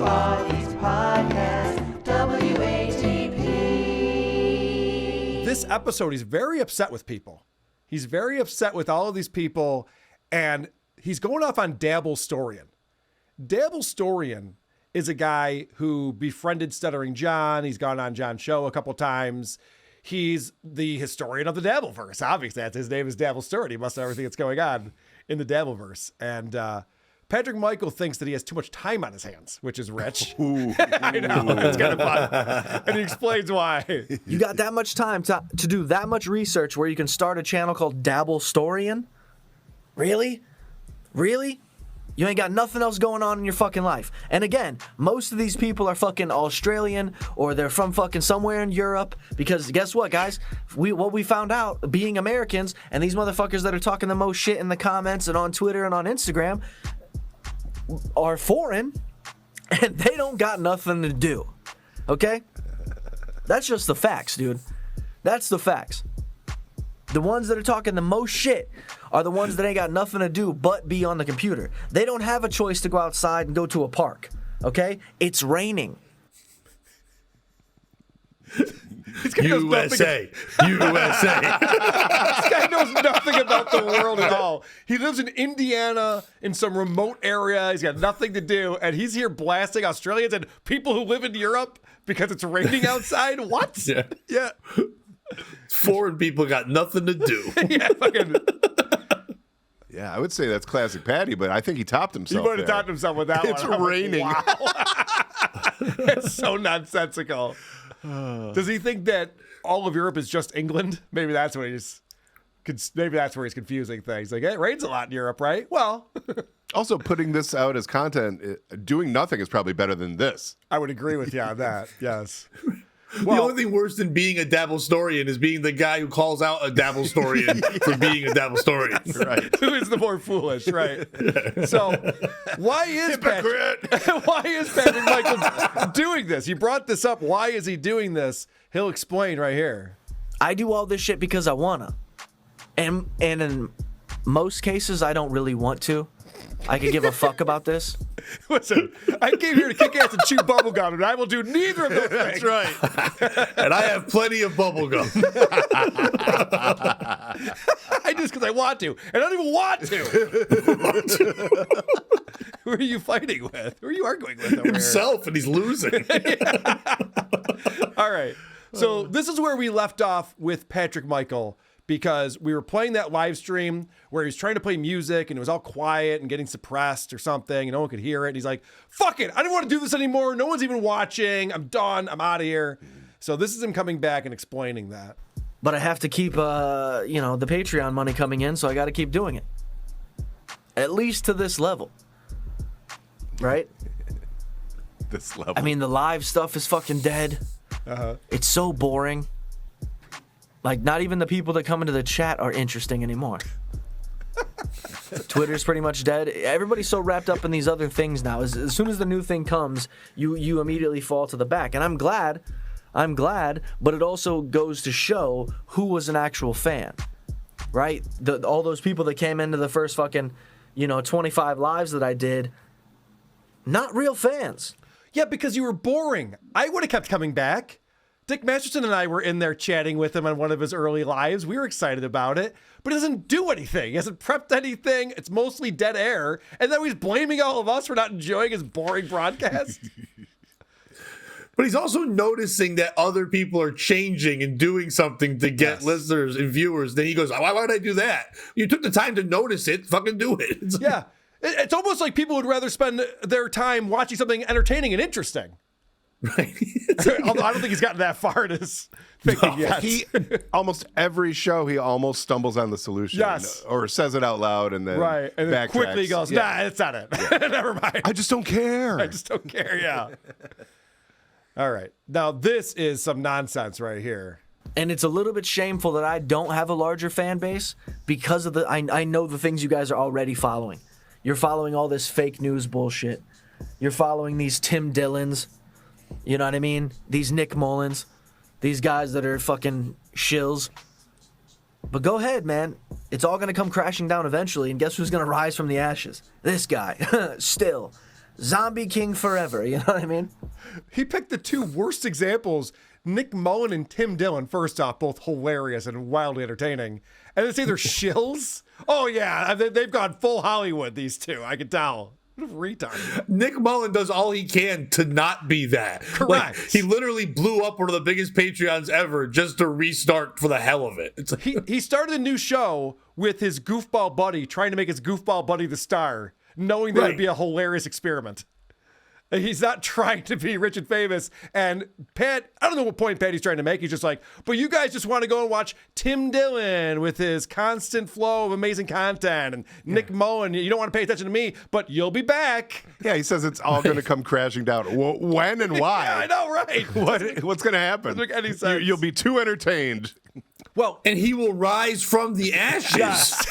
Oates Podcast, WATP. This episode, he's very upset with people. He's very upset with all of these people, and he's going off on Dabblestorian. Dabblestorian is a guy who befriended Stuttering John. He's gone on John's show a couple times. He's the historian of the Dabbleverse. Obviously, that's his name is Dabblestorian. He must know everything that's going on in the Dabbleverse. And Patrick Michael thinks that he has too much time on his hands, which is rich. I know, it's kind of fun. And he explains why. You got that much time to do that much research where you can start a channel called Dabblestorian? Really? Really? You ain't got nothing else going on in your fucking life. And again, most of these people are fucking Australian or they're from fucking somewhere in Europe because guess what, guys? What we found out, being Americans and these motherfuckers that are talking the most shit in the comments and on Twitter and on Instagram are foreign and they don't got nothing to do. Okay? That's just the facts, dude. That's the facts. The ones that are talking the most shit are the ones that ain't got nothing to do but be on the computer. They don't have a choice to go outside and go to a park. Okay? It's raining. USA. USA. This guy knows nothing about the world at all. He lives in Indiana in some remote area. He's got nothing to do. And he's here blasting Australians and people who live in Europe because it's raining outside. What? Yeah. Foreign people got nothing to do. Yeah, fucking. Yeah, I would say that's classic Patty, but I think he topped himself. He might have topped himself with that It's one. raining. Like, wow. It's so nonsensical. Does he think that all of Europe is just England? Maybe that's where he's confusing things. Like, hey, it rains a lot in Europe, right? Well, Also, putting this out as content, doing nothing is probably better than this. I would agree with you on that. Yes. The only thing worse than being a Dabblestorian is being the guy who calls out a Dabblestorian for being a Dabblestorian. Right. Who is the more foolish, right? So, why is Patrick Michael doing this? You brought this up. Why is he doing this? He'll explain right here. I do all this shit because I wanna. And in most cases, I don't really want to. I could give a fuck about this. Listen, I came here to kick ass and chew bubblegum, and I will do neither of those things. That's right. And I have plenty of bubble gum. I just because I want to, and I don't even want to. Who are you fighting with? Who are you arguing with over Himself, and he's losing. All right. So this is where we left off with Patrick Michael, because we were playing that live stream where he was trying to play music and it was all quiet and getting suppressed or something and no one could hear it. And he's like, fuck it. I don't want to do this anymore. No one's even watching. I'm done. I'm out of here. So this is him coming back and explaining that. But I have to keep, the Patreon money coming in, so I got to keep doing it. At least to this level. Right? This level. I mean, the live stuff is fucking dead. It's so boring. Like, not even the people that come into the chat are interesting anymore. Twitter's pretty much dead. Everybody's so wrapped up in these other things now. As soon as the new thing comes, you immediately fall to the back. And I'm glad, but it also goes to show who was an actual fan, right? All those people that came into the first fucking, 25 lives that I did, not real fans. Yeah, because you were boring. I would have kept coming back. Dick Masterson and I were in there chatting with him on one of his early lives. We were excited about it, but he doesn't do anything. He hasn't prepped anything. It's mostly dead air. And then he's blaming all of us for not enjoying his boring broadcast. But he's also noticing that other people are changing and doing something to get listeners and viewers. Then he goes, why would I do that? You took the time to notice it. Fucking do it. Yeah. It's almost like people would rather spend their time watching something entertaining and interesting. Right. Although I don't think he's gotten that far in his thinking yet. Almost every show, he almost stumbles on the solution. Yes. Or says it out loud and then and then backtracks. quickly goes, nah, that's not it. Never mind. I just don't care. I just don't care, yeah. All right. Now, this is some nonsense right here. And it's a little bit shameful that I don't have a larger fan base because of I know the things you guys are already following. You're following all this fake news bullshit. You're following these Tim Dillons. You know what I mean? These Nick Mullins. These guys that are fucking shills. But go ahead, man. It's all going to come crashing down eventually. And guess who's going to rise from the ashes? This guy. Still. Zombie King forever. You know what I mean? He picked the two worst examples, Nick Mullen and Tim Dillon. First off, both hilarious and wildly entertaining. And then say they're shills? Oh, yeah. They've gone full Hollywood, these two. I can tell. What a retard. Nick Mullen does all he can to not be that. Correct. Like, he literally blew up one of the biggest Patreons ever just to restart for the hell of it. It's like, He started a new show with his goofball buddy, trying to make his goofball buddy the star, knowing that it would be a hilarious experiment. He's not trying to be rich and famous. And Pat, I don't know what point Patty's trying to make. He's just like, but you guys just want to go and watch Tim Dillon with his constant flow of amazing content. And Nick Mullen, you don't want to pay attention to me, but you'll be back. Yeah, he says it's all going to come crashing down. When and why? Yeah, I know, right? What's going to happen? Doesn't make any sense. You'll be too entertained. Well, and he will rise from the ashes. yes.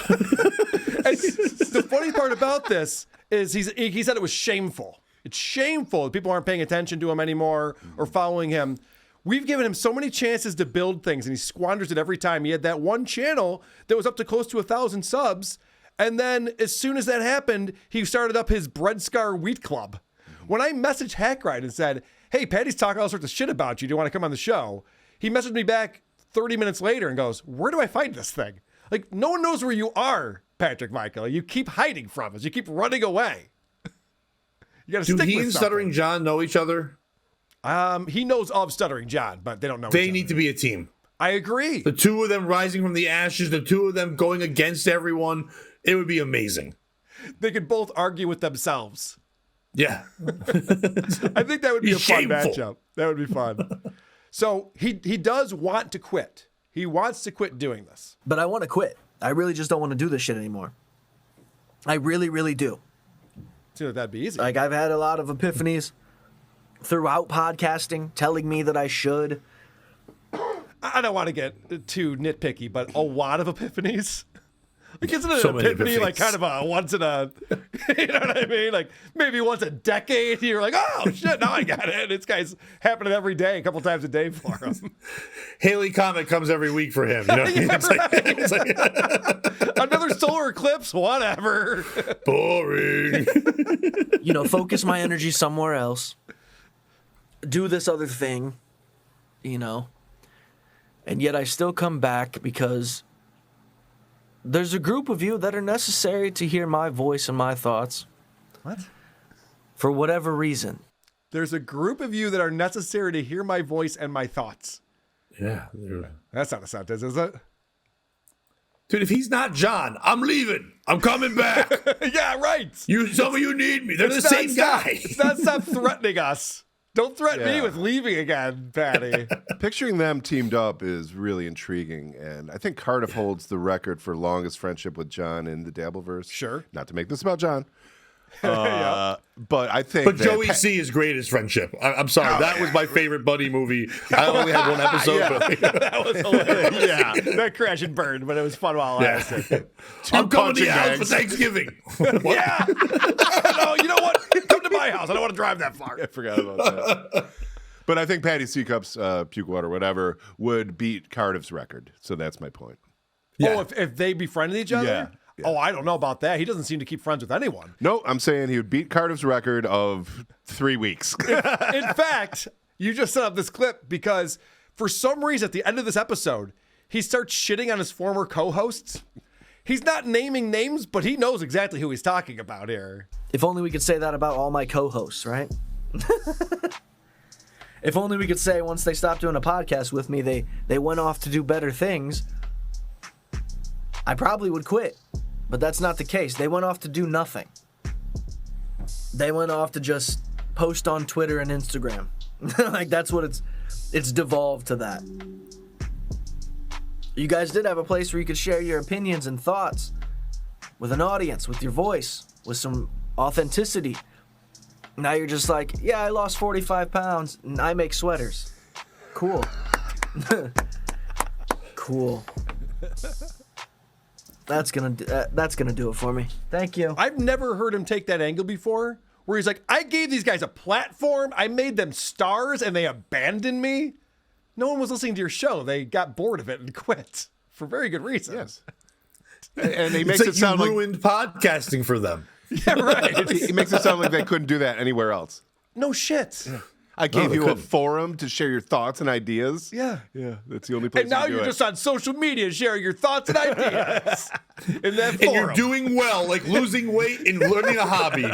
And the funny part about this is he said it was shameful. It's shameful that people aren't paying attention to him anymore or following him. We've given him so many chances to build things, and he squanders it every time. He had that one channel that was up to close to 1,000 subs, and then as soon as that happened, he started up his Bread Scar Wheat Club. When I messaged Hackride and said, hey, Patty's talking all sorts of shit about you. Do you want to come on the show? He messaged me back 30 minutes later and goes, where do I find this thing? Like, no one knows where you are, Patrick Michael. You keep hiding from us. You keep running away. You gotta Do stick he with and something. Stuttering John know each other? He knows of Stuttering John, but they don't know They each need other. to be a team. I agree. The two of them rising from the ashes, the two of them going against everyone, it would be amazing. They could both argue with themselves. Yeah. I think that would be a fun Shameful. matchup. That would be fun. So he does want to quit. He wants to quit doing this. But I want to quit. I really just don't want to do this shit anymore. I really, really do. See if that'd be easy. Like, I've had a lot of epiphanies throughout podcasting telling me that I should. I don't want to get too nitpicky, but a lot of epiphanies. Like, isn't it So an many epiphany like epiphanies. kind of a once in a, you know what I mean? Like maybe once a decade, you're like, oh shit, now I got it. This guy's happening every day, a couple times a day for him. Haley Comet comes every week for him. You know? Yeah, It's like Another solar eclipse, whatever. boring. You know, focus my energy somewhere else. Do this other thing, you know. And yet I still come back because there's a group of you that are necessary to hear my voice and my thoughts. What? For whatever reason. There's a group of you that are necessary to hear my voice and my thoughts. Yeah. That's not a sentence, is it? Dude, if he's not John, I'm leaving. I'm coming back. Yeah, right. Some of you need me. They're the It's not same stop- guy. It's not stop threatening us. Don't threaten me Yeah. with leaving again, Patty. Picturing them teamed up is really intriguing, and I think Cardiff holds the record for longest friendship with John in the Dabbleverse. Sure. Not to make this about John. Yeah. But I think But that Joey C is great as friendship. I'm sorry. That was my favorite Buddy movie. I only had one episode. But That was hilarious. Yeah. That crash and burned, but it was fun while I lasted. I'm coming to punching your house for bags. Thanksgiving. Yeah. No, you know what? Come to my house. I don't want to drive that far. I forgot about that. But I think Patty Seacup's puke water, whatever, would beat Cardiff's record. So that's my point. Yeah. Oh, if they befriended each other? Yeah. Oh, I don't know about that. He doesn't seem to keep friends with anyone. No, I'm saying he would beat Cardiff's record of 3 weeks. In fact, you just set up this clip because for some reason at the end of this episode, he starts shitting on his former co-hosts. He's not naming names, but he knows exactly who he's talking about here. If only we could say that about all my co-hosts, right? If only we could say once they stopped doing a podcast with me, they went off to do better things, I probably would quit. But that's not the case. They went off to do nothing. They went off to just post on Twitter and Instagram. Like, that's what it's devolved to that. You guys did have a place where you could share your opinions and thoughts with an audience, with your voice, with some authenticity. Now you're just like, yeah, I lost 45 pounds and I make sweaters. Cool. Cool. That's gonna do it for me. Thank you. I've never heard him take that angle before, where he's like, I gave these guys a platform, I made them stars, and they abandoned me. No one was listening to your show. They got bored of it and quit for very good reasons. Yes. And he It's makes like it sound you like ruined podcasting for them. Yeah, right. He makes it sound like they couldn't do that anywhere else. No shit. I gave they you a couldn't. forum to share your thoughts and ideas. Yeah. Yeah, that's the only place. And now you can do you're it. just on social media sharing your thoughts and ideas in that And forum. you're doing well, like losing weight and learning a hobby.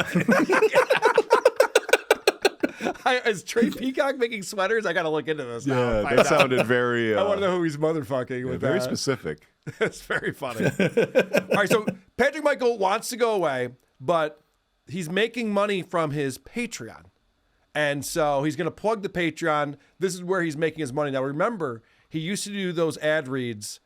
Is Trey Peacock making sweaters? I got to look into this now. Yeah, and find that out. sounded very. I want to know who he's motherfucking with very that. specific. It's very funny. All right, so Patrick Michael wants to go away, but he's making money from his Patreon. And so he's going to plug the Patreon. This is where he's making his money. Now, remember, he used to do those ad reads.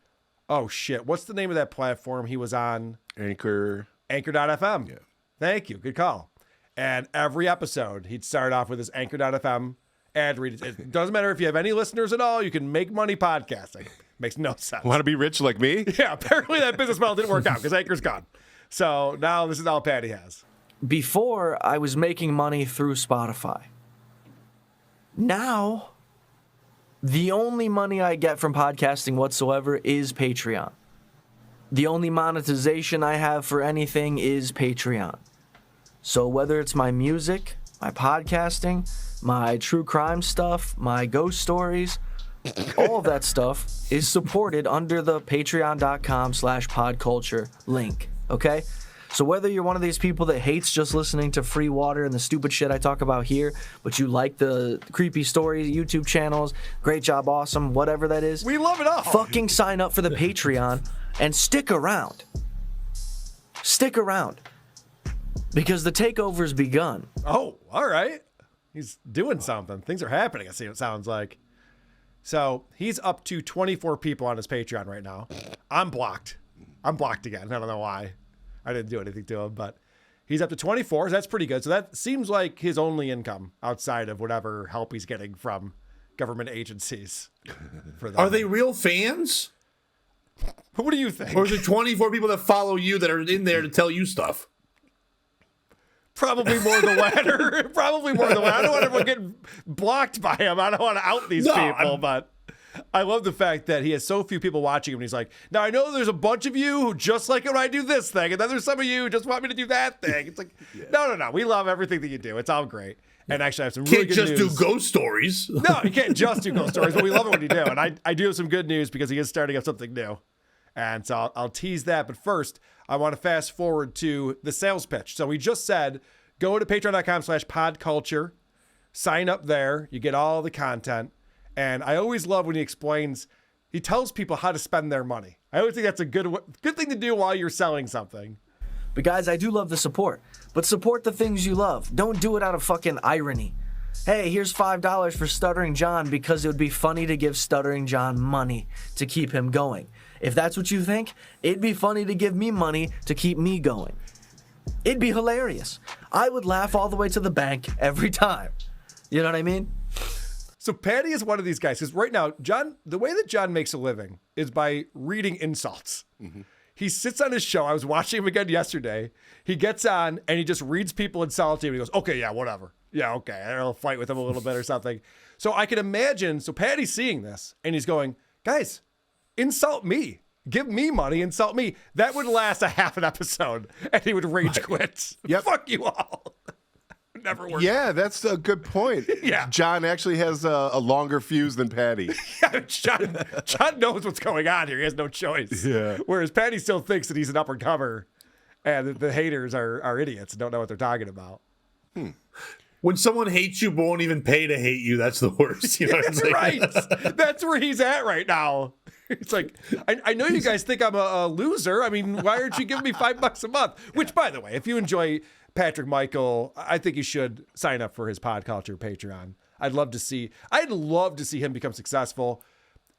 Oh, shit. What's the name of that platform he was on? Anchor. Anchor.fm. Yeah. Thank you. Good call. And every episode, he'd start off with his Anchor.fm ad read. It doesn't matter if you have any listeners at all. You can make money podcasting. Makes no sense. Want to be rich like me? Yeah, apparently that business model didn't work out because Anchor's gone. So now this is all Patty has. Before, I was making money through Spotify. Now, the only money I get from podcasting whatsoever is Patreon. The only monetization I have for anything is Patreon. So whether it's my music, my podcasting, my true crime stuff, my ghost stories, all of that stuff is supported under the patreon.com/podculture link, okay? So whether you're one of these people that hates just listening to free water and the stupid shit I talk about here, but you like the creepy stories, YouTube channels, great job, awesome, whatever that is, We love it all. fucking sign up for the Patreon and stick around. Stick around. Because the takeover's begun. Oh, all right. He's doing something. Things are happening, I see it sounds like. So he's up to 24 people on his Patreon right now. I'm blocked. I'm blocked again. I don't know why. I didn't do anything to him, but he's up to 24. So that's pretty good. So that seems like his only income outside of whatever help he's getting from government agencies. For them. Are they real fans? What do you think? Or is it 24 people that follow you that are in there to tell you stuff? Probably more the latter. Probably more the latter. I don't want everyone getting blocked by him. I don't want to out these people, but I love the fact that he has so few people watching him. And he's like, now I know there's a bunch of you who just like it when I do this thing, and then there's some of you who just want me to do that thing. It's like, no. We love everything that you do. It's all great. And actually, I have some really Can't good just news. do ghost stories. No, you can't just do ghost stories, but we love it when you do. And I do have some good news because he is starting up something new. And so I'll tease that. But first, I want to fast forward to the sales pitch. So we just said, go to patreon.com/podculture, sign up there. You get all the content. And I always love when he tells people how to spend their money. I always think that's a good thing to do while you're selling something. But guys, I do love the support. But support the things you love. Don't do it out of fucking irony. Hey, here's $5 for Stuttering John because it would be funny to give Stuttering John money to keep him going. If that's what you think, it'd be funny to give me money to keep me going. It'd be hilarious. I would laugh all the way to the bank every time. You know what I mean? So Patty is one of these guys because right now, John, the way that John makes a living is by reading insults. Mm-hmm. He sits on his show. I was watching him again yesterday. He gets on and he just reads people insulting him. He goes, okay, yeah, whatever. Yeah, okay. I'll fight with him a little bit or something. So I can imagine, so Patty's seeing this and he's going, guys, insult me. Give me money, insult me. That would last a half an episode and he would rage quit. Yep. Fuck you all. Never worked. Yeah, that's a good point. Yeah. John actually has a longer fuse than Patty. Yeah, John knows what's going on here. He has no choice. Yeah. Whereas Patty still thinks that he's an upper comer and the haters are idiots and don't know what they're talking about. When someone hates you but won't even pay to hate you, that's the worst. You know what I'm saying? Right. That's where he's at right now. It's like, I know you guys think I'm a loser. I mean, why aren't you giving me $5 a month? Which, by the way, if you enjoy Patrick Michael, I think you should sign up for his Pod Culture Patreon. I'd love to see him become successful.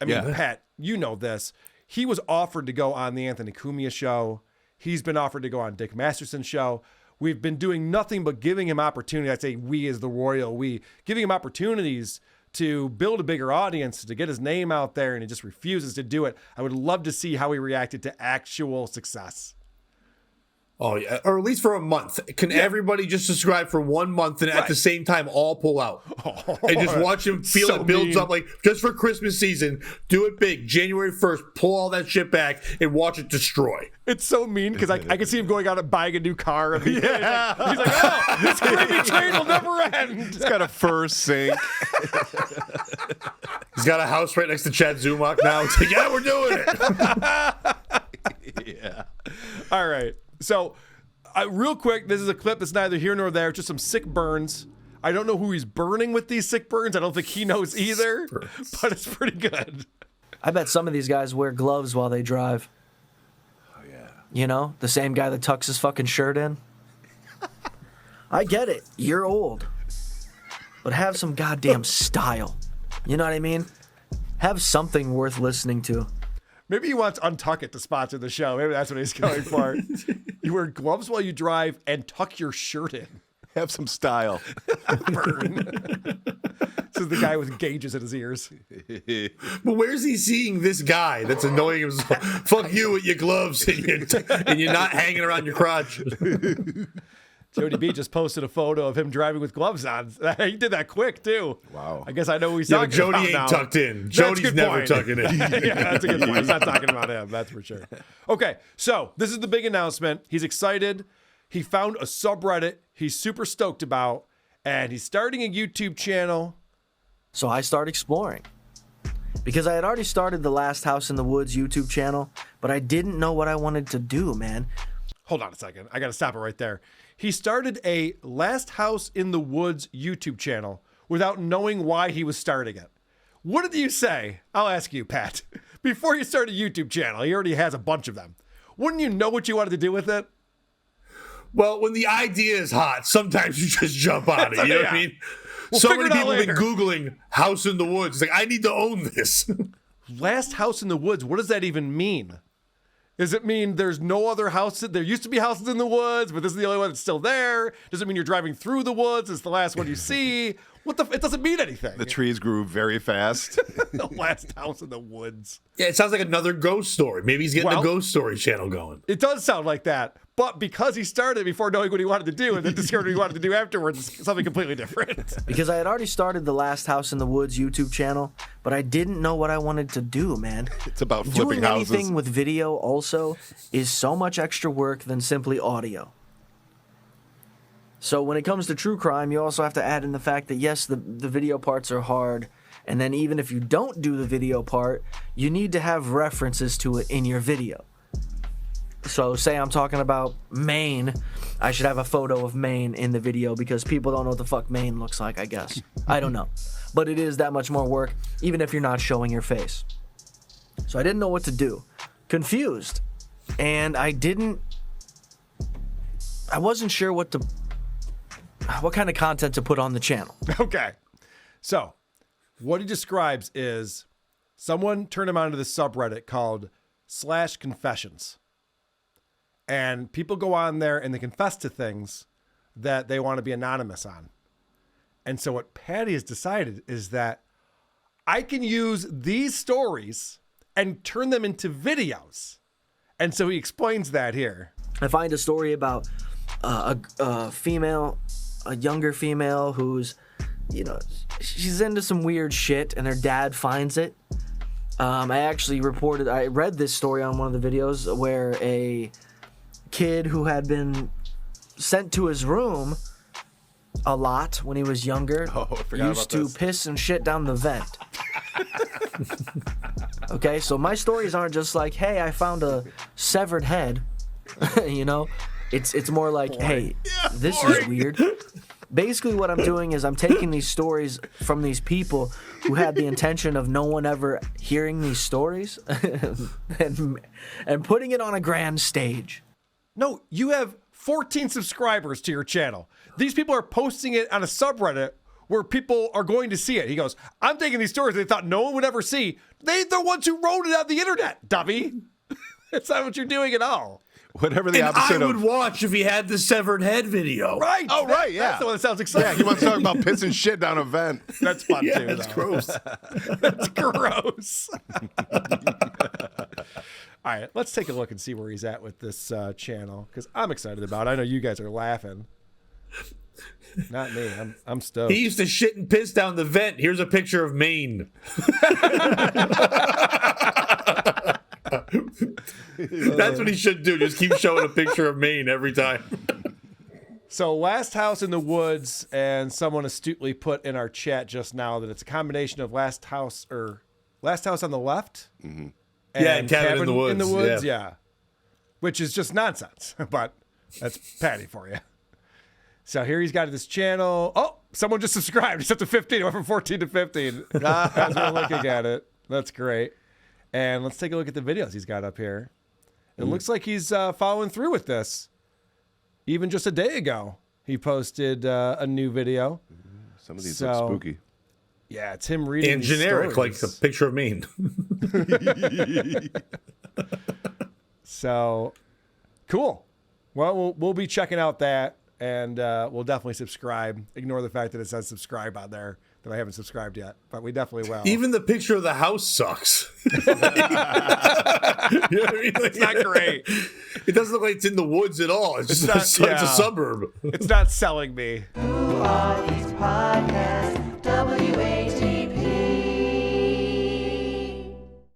I mean, Yeah. Pat, you know this. He was offered to go on the Anthony Cumia show. He's been offered to go on Dick Masterson's show. We've been doing nothing but giving him opportunity. I'd say we as the royal we, giving him opportunities to build a bigger audience, to get his name out there, and he just refuses to do it. I would love to see how he reacted to actual success. Oh yeah, or at least for a month. Can everybody just subscribe for 1 month and at the same time all pull out and just watch them feel So it builds mean. up like just for Christmas season? Do it big, January 1st. Pull all that shit back and watch it destroy. It's so mean because I can see him going out and buying a new car. And he's like, oh, this creepy train will never end. He's got a fur sink. He's got a house right next to Chad Zumach now. It's like, yeah, we're doing it. Yeah. All right. So, real quick, this is a clip that's neither here nor there, just some sick burns. I don't know who he's burning with these sick burns. I don't think he knows either, but it's pretty good. I bet some of these guys wear gloves while they drive. Oh, yeah. You know, the same guy that tucks his fucking shirt in. I get it. You're old. But have some goddamn style. You know what I mean? Have something worth listening to. Maybe he wants Untuck It to sponsor the show. Maybe that's what he's going for. You wear gloves while you drive and tuck your shirt in. Have some style. Burn. This is the guy with gauges in his ears. But where's he seeing this guy that's annoying him? Fuck you with your gloves and you're not hanging around your crotch. Jody B just posted a photo of him driving with gloves on. He did that quick, too. Wow. I guess I know who he's Yeah, but talking Jody about ain't now. tucked in. That's a Jody's good never point. tucking in. Yeah, that's a good point. He's not talking about him, that's for sure. Okay, so this is the big announcement. He's excited. He found a subreddit he's super stoked about, and he's starting a YouTube channel. So I start exploring. Because I had already started the Last House in the Woods YouTube channel, but I didn't know what I wanted to do, man. Hold on a second. I got to stop it right there. He started a Last House in the Woods YouTube channel without knowing why he was starting it. What did you say? I'll ask you, Pat. Before you start a YouTube channel, he already has a bunch of them. Wouldn't you know what you wanted to do with it? Well, when the idea is hot, sometimes you just jump on it. You know what I mean? We'll So figure many it out people have been later. Googling House in the Woods. It's like, I need to own this. Last House in the Woods, what does that even mean? Does it mean there's no other house? There used to be houses in the woods, but this is the only one that's still there. Does it mean you're driving through the woods? It's the last one you see. It doesn't mean anything. The trees grew very fast. The Last House in the Woods. Yeah, it sounds like another ghost story. Maybe he's getting Well- a ghost story channel going. It does sound like that, but because he started before knowing what he wanted to do and then discovered what he wanted to do afterwards, it's something completely different. Because I had already started the Last House in the Woods YouTube channel, but I didn't know what I wanted to do, man. It's about flipping Doing houses. anything with video also is so much extra work than simply audio. So when it comes to true crime, you also have to add in the fact that, yes, the video parts are hard. And then even if you don't do the video part, you need to have references to it in your video. So say I'm talking about Maine, I should have a photo of Maine in the video because people don't know what the fuck Maine looks like, I guess. I don't know. But it is that much more work, even if you're not showing your face. So I didn't know what to do. Confused. And I wasn't sure what kind of content to put on the channel. Okay. So, what he describes is someone turned him onto this subreddit called /confessions. And people go on there and they confess to things that they want to be anonymous on. And so what Patty has decided is that I can use these stories and turn them into videos. And so he explains that here. I find a story about a younger female who's, she's into some weird shit and her dad finds it. I read this story on one of the videos where a kid who had been sent to his room a lot when he was younger used to piss and shit down the vent. Okay, so my stories aren't just like, hey, I found a severed head. It's more like, hey, this is weird. Basically what I'm doing is I'm taking these stories from these people who had the intention of no one ever hearing these stories and putting it on a grand stage. No, you have 14 subscribers to your channel. These people are posting it on a subreddit where people are going to see it. He goes, I'm taking these stories they thought no one would ever see. They're the ones who wrote it on the internet, dummy. That's not what you're doing at all. Whatever the And opposite I of. would watch if he had the severed head video. Right. Oh, right, yeah. That's the one that sounds exciting. Yeah, he wants to talk about pissing shit down a vent. That's fun Yeah, too. that's though. gross. That's gross. All right, let's take a look and see where he's at with this channel, because I'm excited about it. I know you guys are laughing. Not me. I'm stoked. He used to shit and piss down the vent. Here's a picture of Maine. That's what he should do. Just keep showing a picture of Maine every time. So Last House in the Woods, and someone astutely put in our chat just now that it's a combination of Last House on the Left, and Cabin in the Woods. Yeah, which is just nonsense. But that's Patty for you. So here he's got this channel. Oh, someone just subscribed. He's up to 15. It went from 14 to 15 as we're looking at it. That's great. And let's take a look at the videos he's got up here. It looks like he's following through with this. Even just a day ago, he posted a new video. Some of these look spooky. Yeah, it's him reading And generic, stories. like the picture of Maine. So, cool. Well, we'll be checking out that, and we'll definitely subscribe. Ignore the fact that it says subscribe on there, that I haven't subscribed yet, but we definitely will. Even the picture of the house sucks. You know what I mean? Like, It's not great. It doesn't look like it's in the woods at all. It's just not- it's a suburb. It's not selling me. Who are these podcasts?